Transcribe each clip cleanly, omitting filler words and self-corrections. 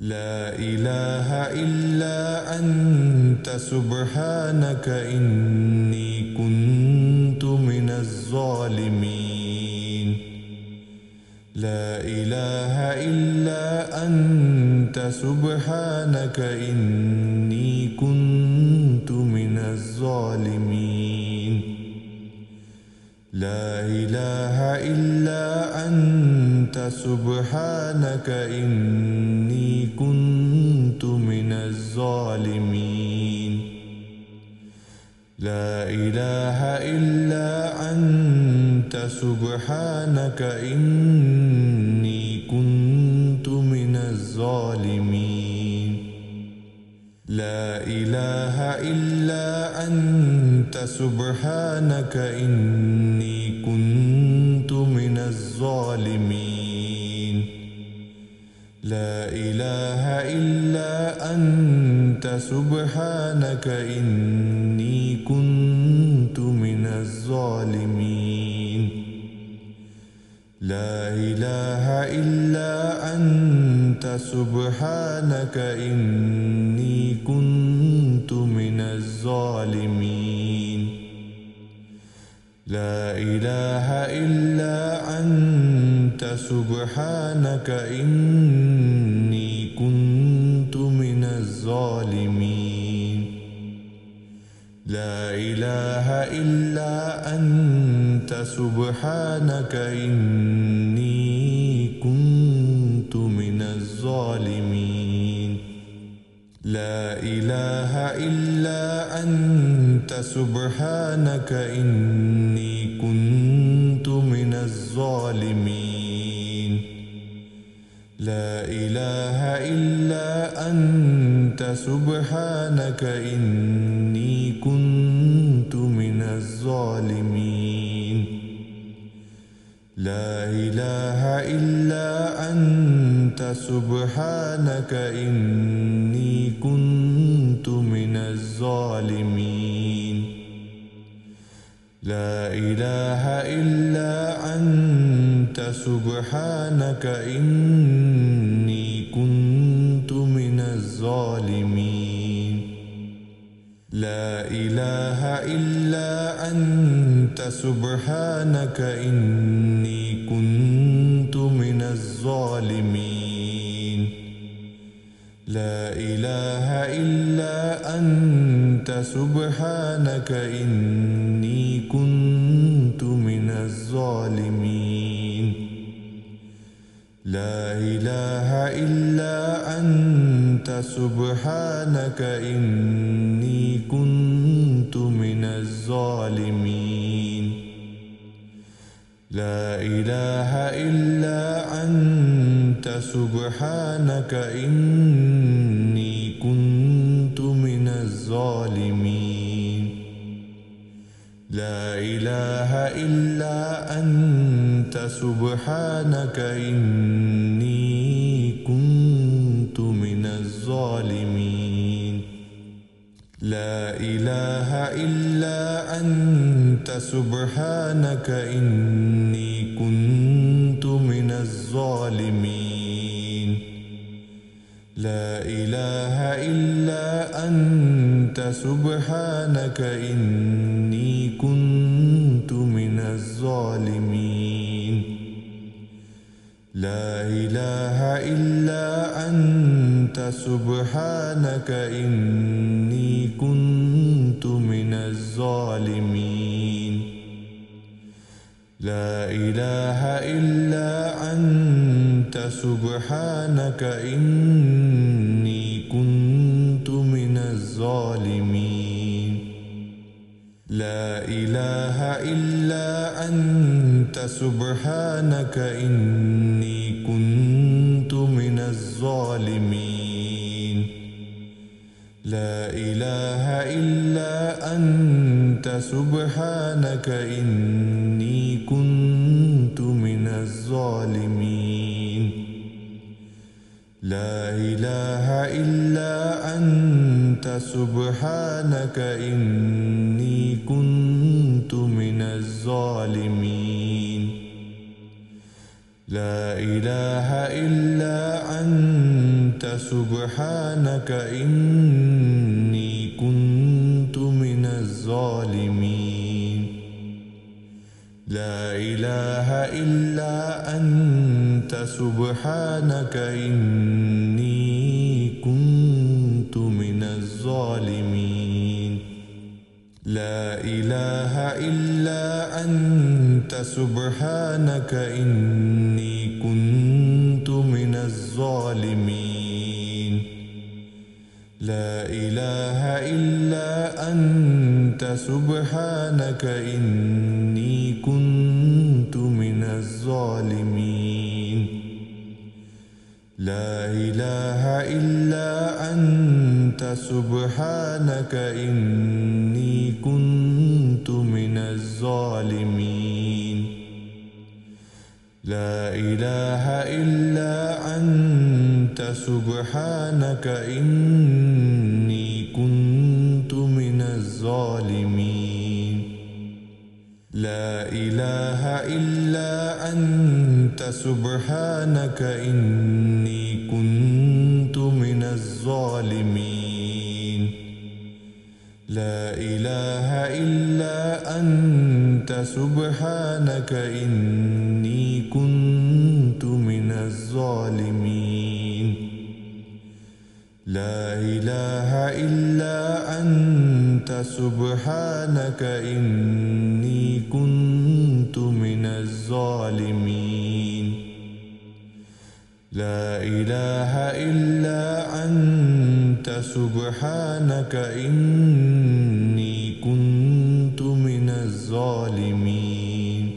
لا إله إلا أنت سبحانك إني كنت من الظالمين. لا إله إلا أنت سبحانك إني كنت من الظالمين. لا إله إلا أنت سبحانك إني كنت من الظالمين. لا إله إلا أنت سبحانك إني كنت من الظالمين. لا إله إلا أنت سبحانك إني كنت من الظالمين. لا إله إلا أنت سبحانك إني كنت من الظالمين. لا إله إلا أنت سبحانك إني كنت من الظالمين. لا إله إلا أنت سبحانك إني كنت من الظالمين. لا إله إلا أنت سبحانك إني كنت من الظالمين. لا إله إلا أنت سبحانك إني كنت من الظالمين. لا إله إلا أنت سبحانك إني كنت من الظالمين. لا إله إلا أنت سبحانك إني كنت من الظالمين. لا إله إلا أنت سبحانك إني كنت من الظالمين. لا إله إلا أنت سبحانك إني كنت من الظالمين. لا إله إلا أنت سبحانك إني كنت من الظالمين. لا إله إلا أنت سبحانك إني كنت من الظالمين. لا إله إلا أنت سبحانك إني كنت من الظالمين. لا إله إلا أنت سبحانك إني كنت من الظالمين. لا إله إلا أنت سبحانك إني كنت من الظالمين. لا إله إلا أنت سبحانك إني كنت من الظالمين. لا إله إلا أنت سبحانك إني كنت من الظالمين. لا إله إلا أنت سبحانك إني كنت من الظالمين. لا إله إلا أنت سبحانك إني كنت من الظالمين. لا إله إلا أنت سبحانك إني كنت من الظالمين. لا إله إلا أنت سبحانك إني كنت من الظالمين. لا إله إلا أنت سبحانك إني كنت من الظالمين لا إله إلا أنت سبحانك إني كنت من الظالمين لا إله إلا أنت سبحانك إني كنت من الظالمين لا إله إلا أنت سبحانك إني كنت من الظالمين لا إله إلا أنت سبحانك إني كنت من الظالمين لا إله إلا أنت سبحانك إني كنت من الظالمين لا إله إلا أنت سبحانك إني كنت من الظالمين لا إله إلا أنت سبحانك إني كنت من الظالمين لا إله إلا أنت سبحانك إني كنت من الظالمين لا إله إلا أنت سبحانك إني كنت من الظالمين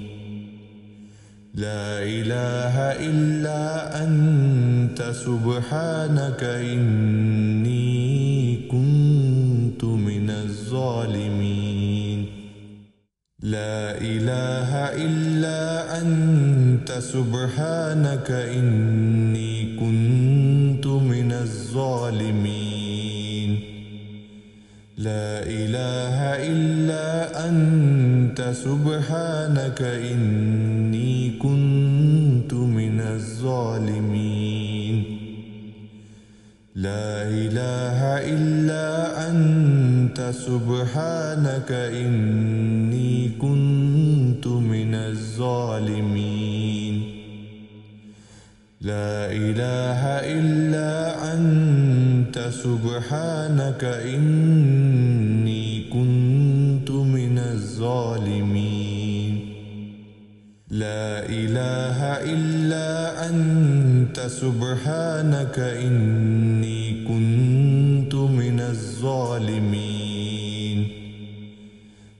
لا إله إلا أنت سبحانك إني كنت من الظالمين لا إله إلا أنت سبحانك إني كنت من الظالمين لا إله إلا أنت سبحانك إني كنت من الظالمين لا إله إلا أنت سبحانك إني كنت من الظالمين لا إله إلا أنت سبحانك إني كنت من الظالمين لا إله إلا أنت سبحانك إني كنت من الظالمين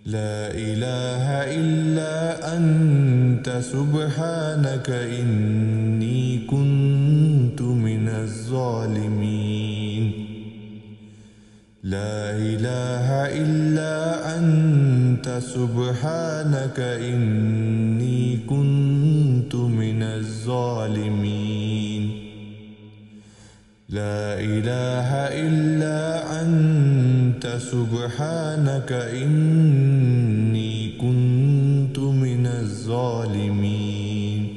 لا إله إلا أنت سبحانك إني كنت من الظالمين لا إله إلا أنت سبحانك إني كنت من الظالمين لا إله إلا أنت سبحانك إني كنت من الظالمين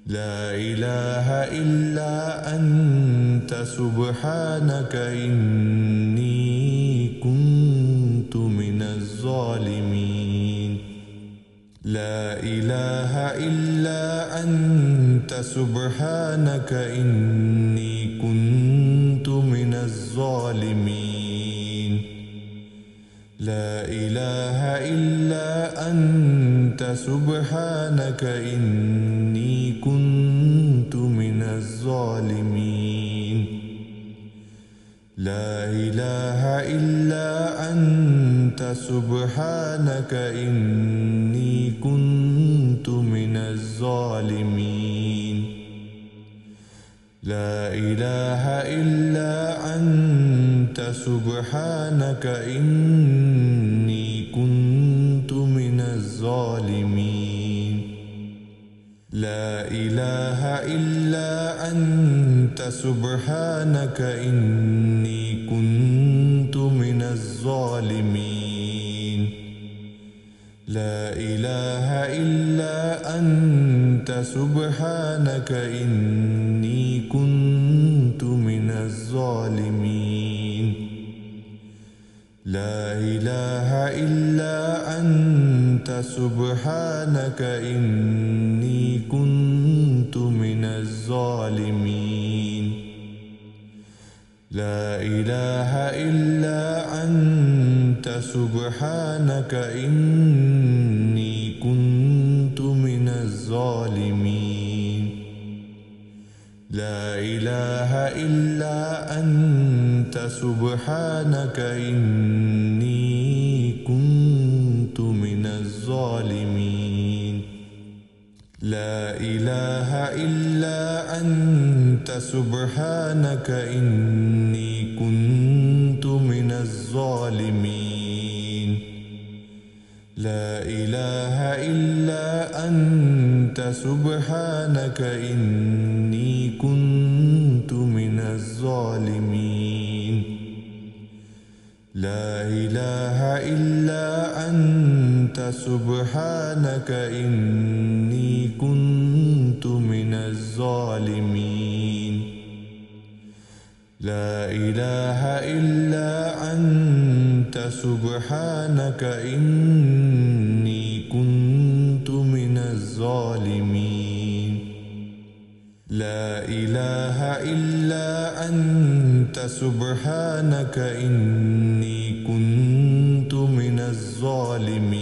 لا إله إلا أنت سبحانك إني كنت من الظالمين لا إله إلا أنت سبحانك إني كنت من الظالمين لا إله إلا أنت سبحانك إني كنت من الظالمين لا إله إلا أنت سبحانك إني كنت من الظالمين لا إله إلا أنت سبحانك إني كنت من الظالمين لا إله إلا أنت سبحانك إني كنت من الظالمين لا إله إلا أنت سبحانك إني كنت سبحانك إني كنت من الظالمين لا إله إلا أنت سبحانك إني كنت من الظالمين لا إله إلا أنت سبحانك إني كنت من الظالمين لا إله إلا أنت سبحانك إني كنت من الظالمين لا إله إلا أنت سبحانك إني كنت من الظالمين لا إله إلا أنت سبحانك إني كنت من الظالمين لا إله إلا أنت سبحانك إني كنت من الظالمين لا إله إلا أنت سبحانك إني كنت من الظالمين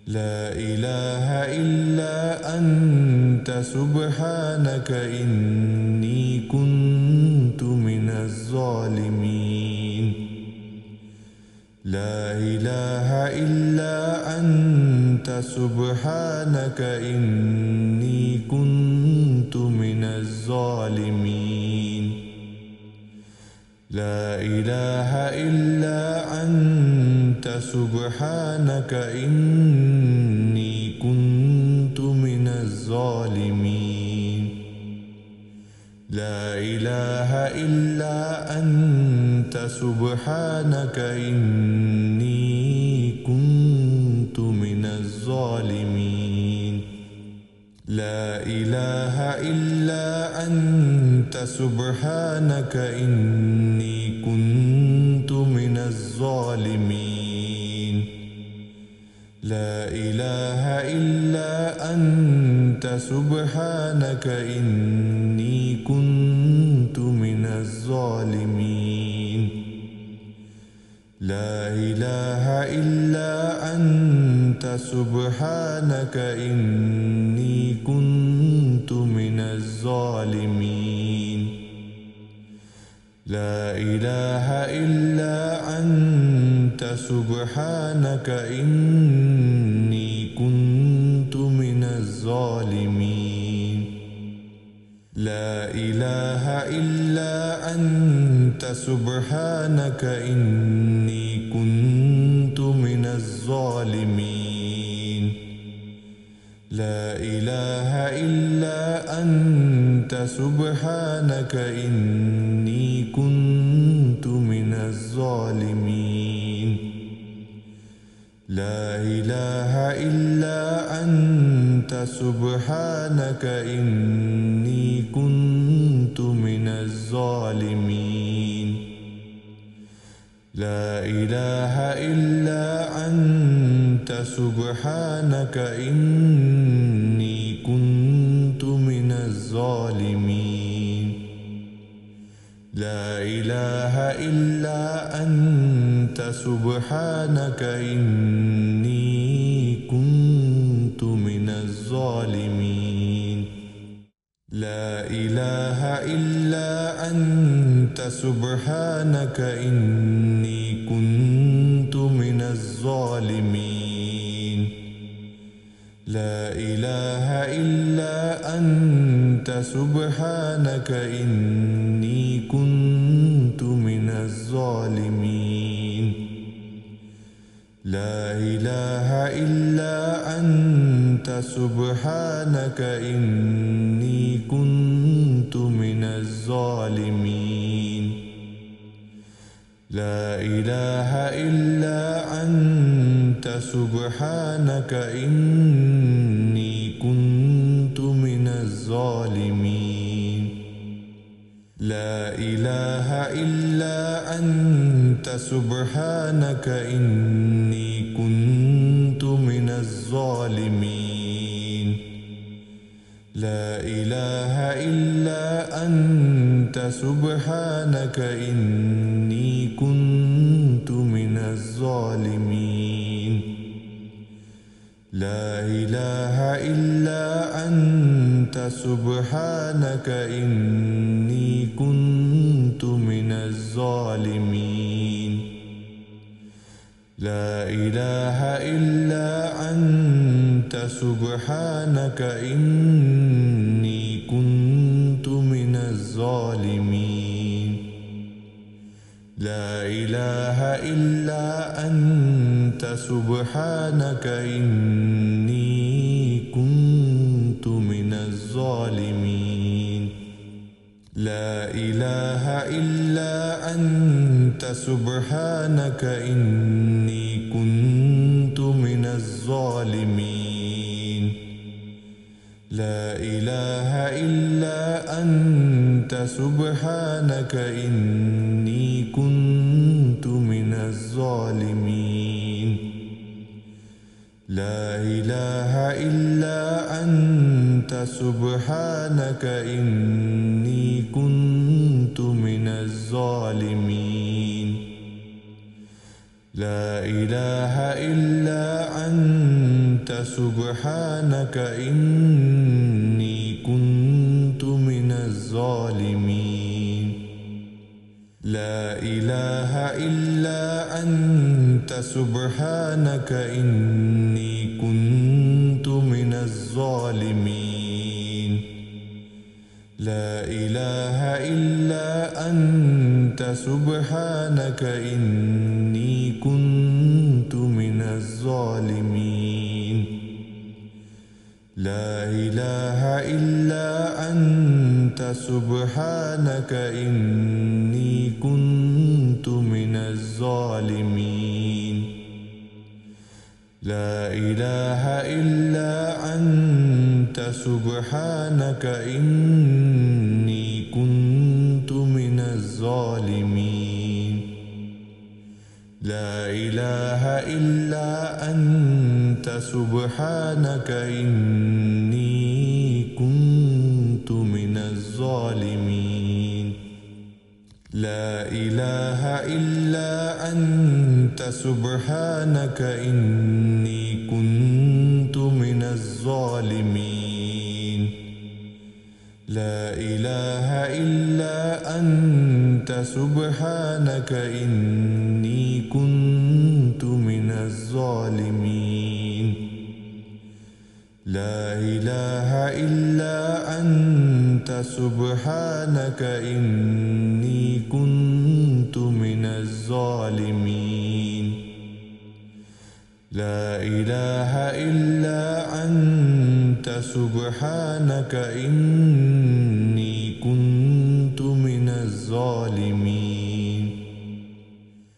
لا إله إلا أنت سبحانك إني كنت من الظالمين لا إله إلا أنت سبحانك إني كنت من الظالمين لا إله إلا أنت سبحانك إني كنت من الظالمين لا إله إلا أنت سبحانك إني كنت من الظالمين لا إله إلا أنت سبحانك إني كنت من الظالمين لا إله إلا أنت سبحانك إني كنت من الظالمين لا إله إلا أنت سبحانك إني كنت من الظالمين لا إله إلا أنت سبحانك إني كنت من الظالمين لا إله إلا أنت سبحانك إني كنت من الظالمين لا إله إلا أنت سبحانك إني كنت من الظالمين لا إله إلا أنت سبحانك إني كنت من الظالمين لا إله إلا أنت سبحانك إني كنت من الظالمين لا إله إلا أنت سبحانك إني كنت من الظالمين لا إله إلا أنت سبحانك إني كنت من الظالمين لا إله إلا أنت سبحانك إني كنت من الظالمين لا إله إلا أنت سبحانك إني كنت من الظالمين لا إله إلا أنت سبحانك إني كنت من الظالمين لا إله إلا أنت سبحانك إني كنت لا إله إلا أنت سبحانك إني كنت من الظالمين لا إله إلا أنت سبحانك إني كنت من الظالمين لا إله إلا أنت سبحانك إني كنت من الظالمين لا إله إلا أنت سبحانك إني كنت من الظالمين لا إله إلا أنت سبحانك إني كنت من الظالمين لا إله إلا أنت سبحانك إني كنت من الظالمين لا إله إلا أنت سبحانك إني كنت من الظالمين لا إله إلا أنت سبحانك إني كنت من الظالمين لا إله إلا أنت سبحانك إني كنت من الظالمين لا إله إلا أنت سبحانك إني كنت من الظالمين لا إله إلا أنت سبحانك إني كنت من الظالمين لا إله إلا أنت سبحانك إني كنت من الظالمين لا إله إلا أنت سبحانك إني كنت من الظالمين لا إله إلا أنت سبحانك إني كنت من الظالمين لا إله إلا أنت سبحانك إني كنت من الظالمين لا إله إلا أنت سبحانك إني كنت من الظالمين لا إله إلا أنت سبحانك إني كنت من الظالمين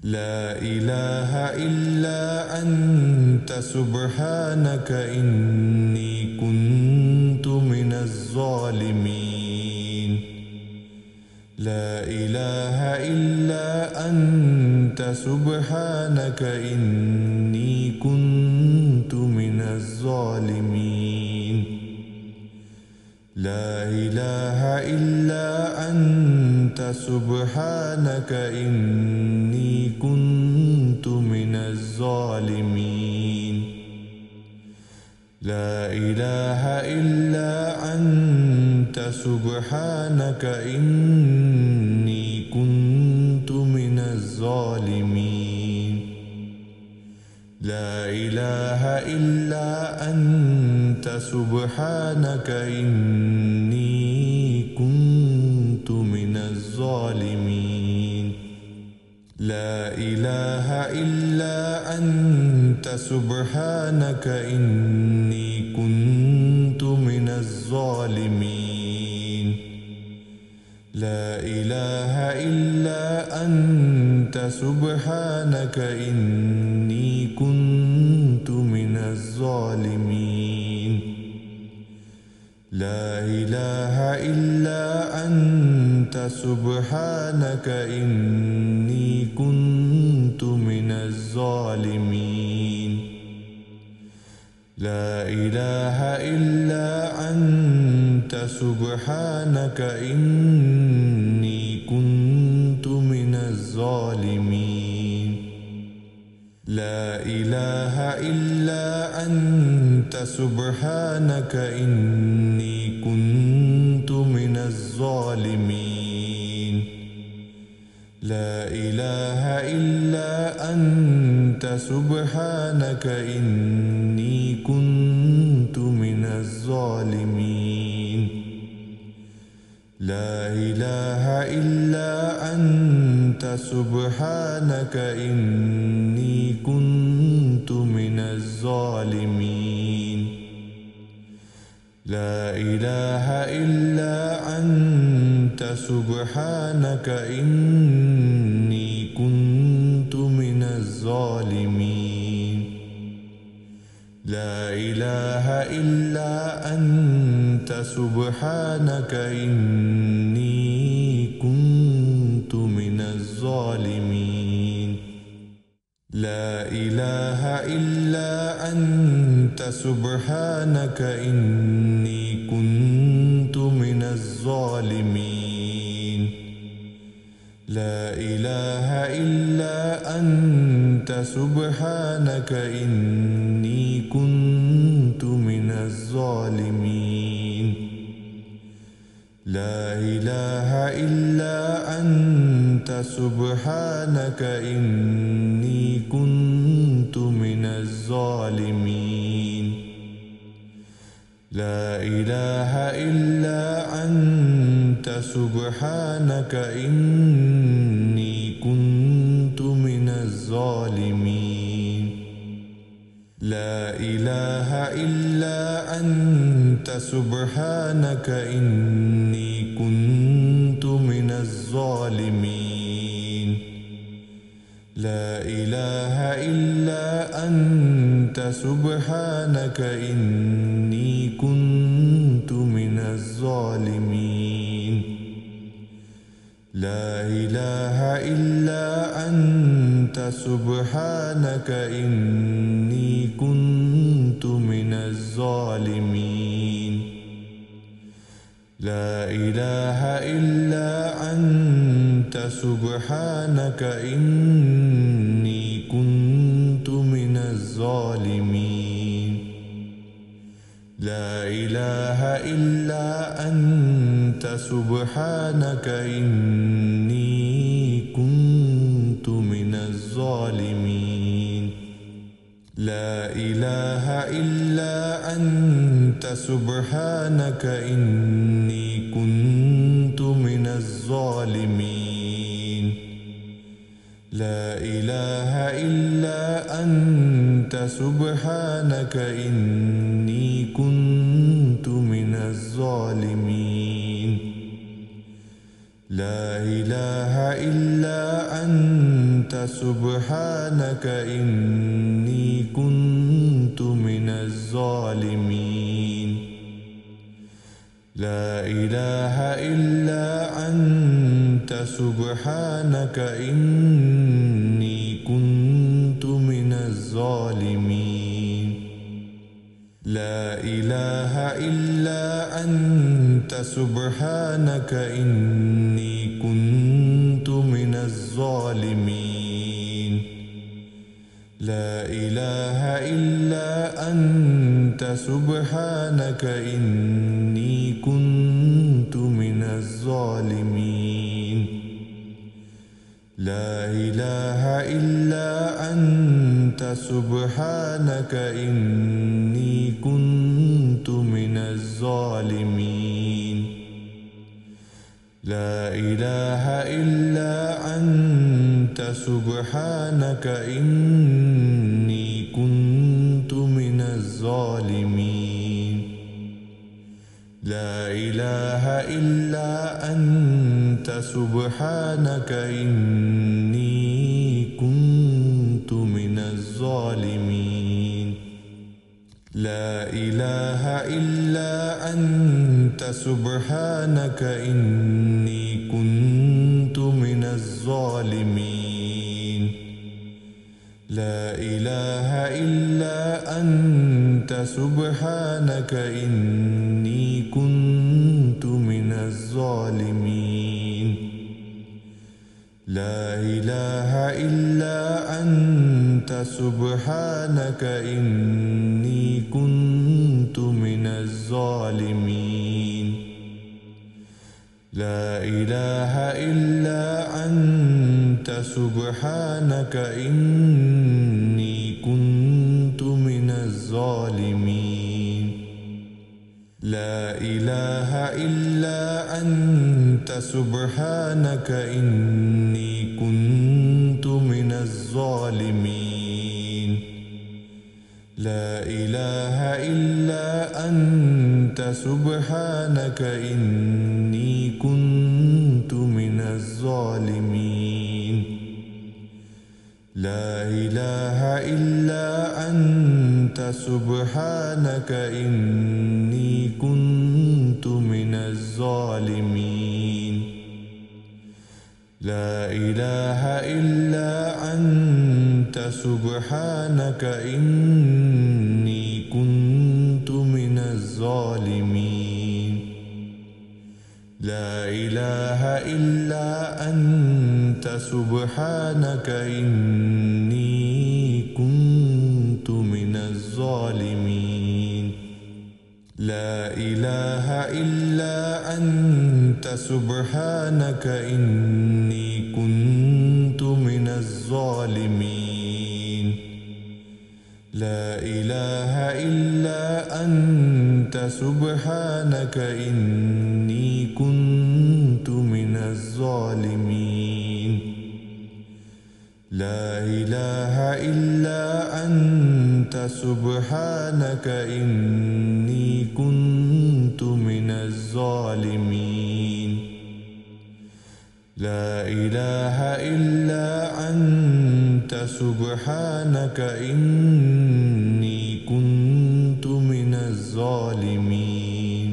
لا إله إلا أنت سبحانك إني كنت من الظالمين لا إله إلا أنت سبحانك إني كنت من الظالمين لا إله إلا أنت سبحانك إني كنت من الظالمين لا إله إلا أنت سبحانك إني كنت من الظالمين لا إله إلا أنت سبحانك إني كنت من الظالمين لا إله إلا أنت سبحانك إني كنت من الظالمين لا إله إلا أنت سبحانك إني كنت من الظالمين لا إله إلا أنت سبحانك إني كنت من الظالمين لا إله إلا أنت سبحانك إني كنت من الظالمين لا إله إلا أنت سبحانك إني كنت من الظالمين لا إله إلا أنت سبحانك إني كنت من الظالمين لا إله إلا أنت سبحانك إني كنت من الظالمين لا إله إلا أنت سبحانك إني كنت من الظالمين لا إله إلا أنت سبحانك إني كنت من الظالمين لا إله إلا أنت سبحانك إني كنت من الظالمين لا إله إلا أنت سبحانك إني كنت من الظالمين لا إله إلا أنت سبحانك إني كنت من الظالمين لا إله إلا أنت سبحانك إني كنت من الظالمين لا إله إلا أنت سبحانك إني كنت من الظالمين لا إله إلا أنت سبحانك إني كنت من الظالمين لا إله إلا أنت سبحانك إني كنت من الظالمين لا إله إلا أنت سبحانك إني كنت من الظالمين لا إله إلا أنت سبحانك إني كنت من الظالمين لا إله إلا أنت سبحانك إني كنت من الظالمين لا إله إلا أنت سبحانك إني كنت من الظالمين لا إله إلا أنت سبحانك إني كنت من الظالمين لا إله إلا أنت سبحانك إني كنت من الظالمين لا إله إلا أنت سبحانك إني كنت من الظالمين لا إله إلا أنت سبحانك إني كنت من الظالمين لا إله إلا أنت سبحانك إني كنت من الظالمين لا إله إلا أنت سبحانك إني كنت من الظالمين لا إله إلا أنت سبحانك إني كنت من الظالمين لا إله إلا أنت سبحانك إني كنت من الظالمين لا إله إلا أنت سبحانك إني كنت الظالمين لا إله إلا أنت سبحانك إني كنت من الظالمين لا إله إلا أنت سبحانك إني كنت من الظالمين لا إله إلا أنت سبحانك إني كنت من الظالمين لا إله إلا أنت سبحانك إني كنت من الظالمين لا إله إلا أنت سبحانك إني كنت من الظالمين لا إله إلا أنت سبحانك إني كنت من الظالمين لا إله إلا أنت سبحانك إني كنت من الظالمين لا إله إلا أنت سبحانك إني كنت من الظالمين لا إله إلا أنت سبحانك إني كنت من الظالمين لا إله إلا أنت سبحانك إني كنت من الظالمين لا إله إلا أنت سبحانك إني كنت من الظالمين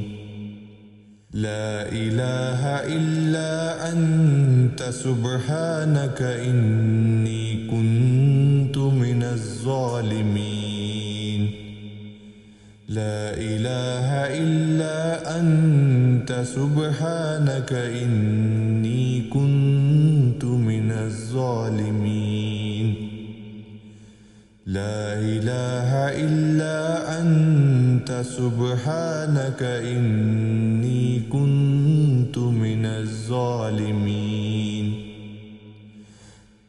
لا إله إلا أنت سبحانك إني كنت من الظالمين لا إله إلا أنت سبحانك إني كنت من الظالمين لا إله إلا أنت سبحانك إني كنت من الظالمين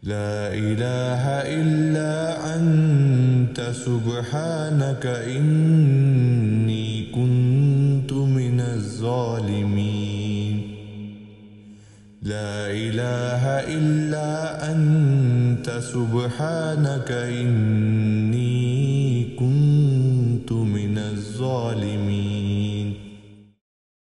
لا إله إلا أنت سبحانك إني كنت من الظالمين لا إله إلا أنت سبحانك إني كنت من الظالمين